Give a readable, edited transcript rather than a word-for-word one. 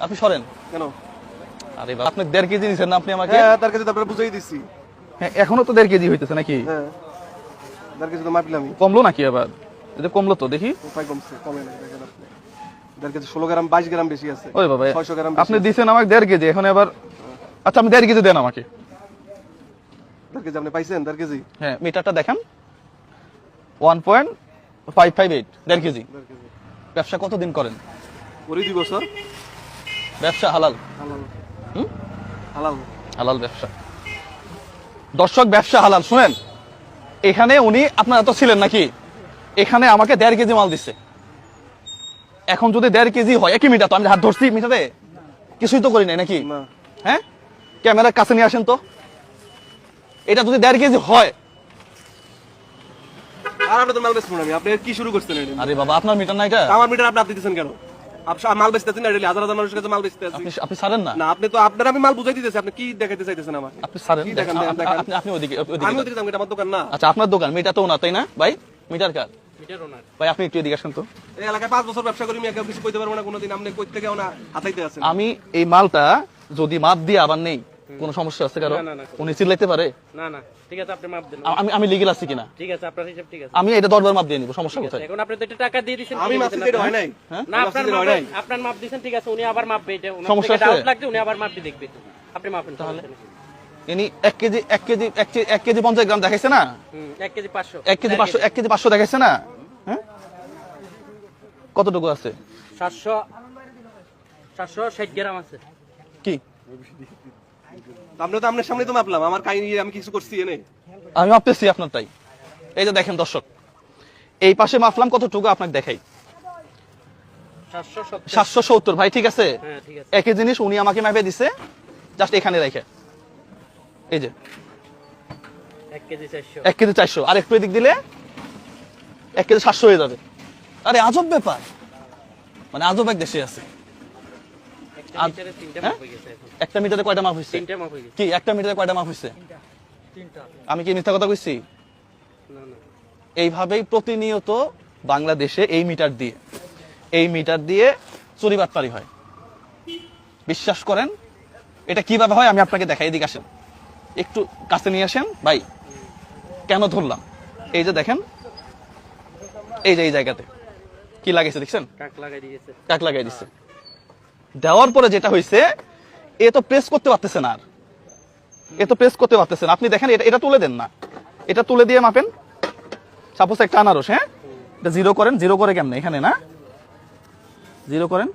আপনি সরেন কেন? আরে বাবা আপনি 1.5 কেজি নিছেন না আপনি আমাকে? হ্যাঁ, তার কাছে তো আপনারা বুঝাই দিচ্ছি। হ্যাঁ এখনো তো 1.5 কেজি হইতেছে নাকি? হ্যাঁ, তার কাছে তো মাপলামই। কমলো নাকি আবার? এটা কমলো তো দেখি। কোথায় কমছে? কমে নাই, দেখেন আপনি। তার কাছে 16 গ্রাম 22 গ্রাম বেশি আছে। ওই বাবা 600 গ্রাম আপনি দিছেন আমাকে 1.5 কেজি, এখন আবার আচ্ছা আপনি 1.5 কেজি দেন আমাকে। তার কাছে আপনি পাইছেন তার কেজি? হ্যাঁ মিটারটা দেখান 1.558 1.5 কেজি। ব্যবসা কতদিন করেন? ওরই 2 বছর। ব্যবসা হালাল? হালাল। হুম? হালাল। হালাল ব্যবসা। দর্শক ব্যবসা হালাল। শুনেন, এখানে উনি আপনারা তো ছিলেন নাকি? এখানে আমাকে 1.5 কেজি মাল দিচ্ছে। এখন যদি 1.5 কেজি হয়, একই মিটার তো, আমি হাত ধরছি মিটারে কিছুই তো করি নাই নাকি? না। হ্যাঁ ক্যামেরার কাছে নিয়ে আসেন তো। এটা যদি 1.5 কেজি হয়, আর আপনি তো মাল বেচবেন আমি। আপনি কি শুরু করছেন এটা? আরে বাবা আপনার মিটার না এটা? আমার মিটার আপনি দিতেছেন কেন? আপনি মাল বেচতেছেন না, হাজার হাজার মানুষের কাছে মাল বেচতেছেন। আপনি ছাড়েন না। না, আপনি তো আপনার আমি মাল বুঝাই দিতেছি। আপনি কি দেখাইতে চাইতেছেন আমাকে? আপনি ছাড়েন। কি দেখান? আপনি ওদিকে আমি ওদিকে যাবো, এটা আমার দোকান না। আচ্ছা আপনার দোকান, মিটার তো ওনার তাই না ভাই? মিটার কার? মিটার ওনার। ভাই আপনি একটু এদিকে আসেন তো। এই এলাকায় 5 বছর ব্যবসা করি, আমি একা কিছু কইতে পারবো না কোনোদিন। আপনি কই থেকে ওনা হাতাইতে আছেন? আমি এই মালটা যদি মাপ দিয়ে আবার নেই, কোনো সমস্যা আছে কারো? উনি চিল্লাইতে পারে? না না ঠিক আছে, আপনি মাপ দেন। আমি লিগেল আছি কিনা? ঠিক আছে, আপনার হিসাব ঠিক আছে। আমি এটা 10 বার মাপ দিয়ে নিব, সমস্যা কোথায়? এখন আপনি তো এটা টাকা দিয়ে দিয়েছেন, আমি মাপ দিতে হয় নাই। না আপনার মাপ আপনার মাপ দিয়েছেন, ঠিক আছে। উনি আবার মাপবে, এটা ওনার সমস্যা থেকে আছে? ডাউট লাগবে, উনি আবার মাপটি দেখবে। আপনি মাপেন তাহলে। ইনি 1 কেজি 50 গ্রাম দেখাইছে না? 1 কেজি 500 1 কেজি 500 1 কেজি 500 দেখাইছে না? হ্যাঁ কতটুকু আছে? 760 গ্রাম আছে। কি আপনি তো আপনার সামনে তো মাপলাম। আমার কাহিনী আমি কিছু করছি এনে? আমি মাপতেছি আপনার তাই। এই যে দেখেন দর্শক, এই পাশে মাপলাম কতটুকু আপনাকে দেখাই। 770। 770 ভাই, ঠিক আছে। হ্যাঁ ঠিক আছে। একই জিনিস উনি আমাকে মাপে দিছে, জাস্ট এখানে রেখে। এই যে 1 কেজি 400। 1 কেজি 400, আর একটু এদিক দিলে 1 কেজি 700 হয়ে যাবে। আরে আজব ব্যাপার, মানে আজব এক দেশে আছে। একটা মিটারে 3টা মাপ হয়ে গেছে এখন। একটা মিটারে কয়টা মাপ হইছে? 3টা মাপ হয়ে গেছে। কি একটা মিটারে কয়টা মাপ হইছে? 3টা। আমি কি মিথ্যা কথা কইছি? না না। এইভাবেই প্রতিনিয়ত বাংলাদেশে এই মিটার দিয়ে চুরি বাটপারি হয়। বিশ্বাস করেন, এটা কিভাবে হয় আমি আপনাকে দেখাই। এদিকে আসেন, একটু কাছে নিয়ে আসেন ভাই। কেন ধরলাম? এই যে দেখেন, এই যে এই জায়গাতে কি লাগাইছে দেখছেন? টাক লাগাই দিয়েছে। টাক লাগাই দিচ্ছে। দেওয়ার পরে যেটা হয়েছে, এ তো প্রেস করতে পারতেছে না। আপনি দেখেন, এটা তুলে দেন না, এটা তুলে দিয়ে মাপেন। সাপোজ একটা আনারস, হ্যাঁ এটা 0 করেন। 0 করে কেমনে? এখানে না 0 করেন।